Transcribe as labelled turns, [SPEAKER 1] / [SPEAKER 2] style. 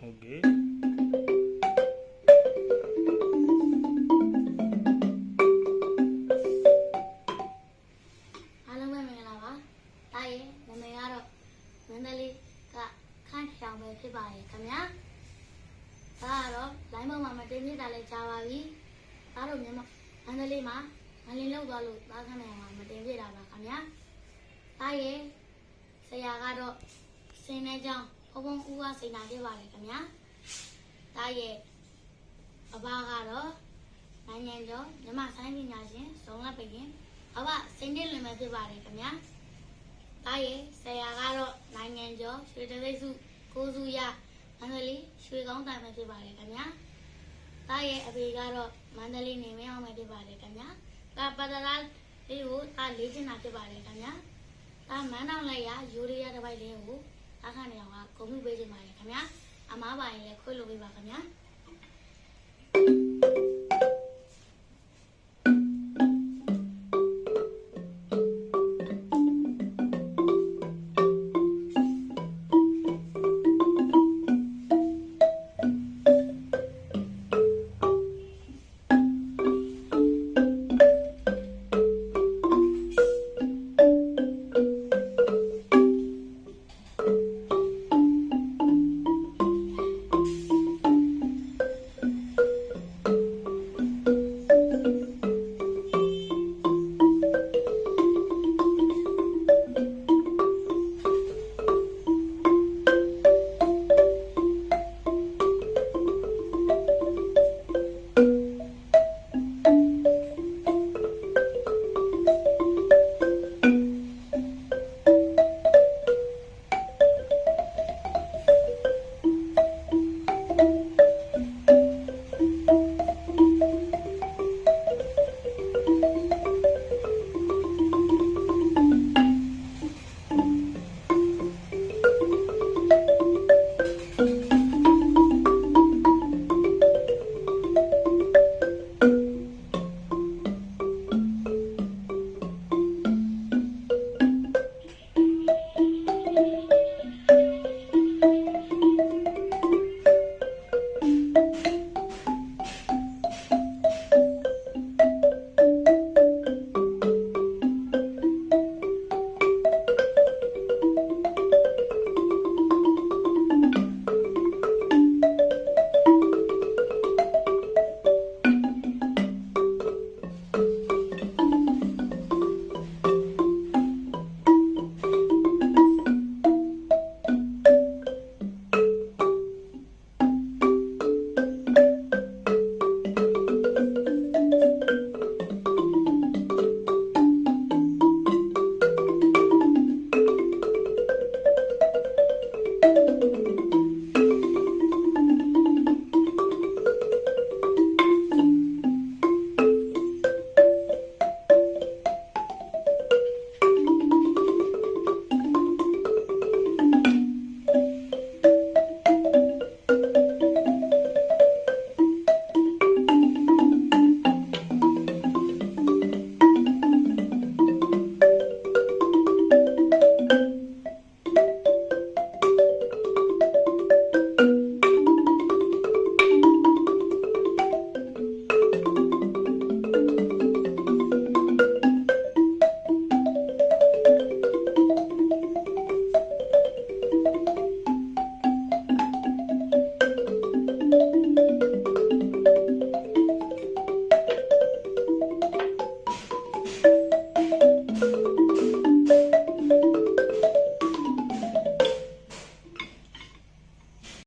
[SPEAKER 1] Okay.
[SPEAKER 2] အားလုံးပဲမင်္ဂလာပါ။ဒါရဲ့နာမည်ကတော့မန္တလေးကခန့်ထောင်ပဲဖြစ်ပါတယ်ခင်ဗျာ။ဒါကတော့ line ပေါ်မှာမတင်ပြတာလည်းကြားပါပြီ။ဒါတော့မြန်မာမန္တလေးမှာငလင်လောက်သွားလို့သားခန့်နေမှာမတင်ပြတာပါခင်ဗျာ။ဒါရဲ့ဆရာကတော့စင်နေကြောင်းဘုံဘုံဦးကစိန်နာခဲ့ပါတယ်ခင်ဗျာ။ဒါရဲ့အဘကတော့နိုင်ငံကျော်မြန်မာဆိုင်ပညာရှင်ဇုံလက်ပင်အဘစိန်နေလွင်မဲ့ဖြစ်ပါတယ်ခင်ဗျာ။ဒါရဲ့ဆရာကတော့နိုင်ငံကျော်ရွှေတသိက်စုကိုစုရမန္တလေးရွှေကောင်းတိုင်မဲ့ဖြစ်ပါတယ်ခင်ဗျာ။ဒါရဲ့အဖေကတော့မန္တလေးနေမင်းအောင်မဲ့ဖြစ်ပါတယ်ခင်ဗျာ။ဒါပတရာလေးကိုဒါလေးချင်တာဖြစ်ပါတယ်ခင်ဗျာ။ဒါမန်းတောင်လိုက်ရယူရီးယားတစ်ပိုက်လေးကိုအခါနေအောင်ကဂုဏ်ပြုပေးချင်ပါတယ်ခင်ဗျာ။အမားပါရင်လည်းခွင့်လို့ပေးပါခင်ဗျာ။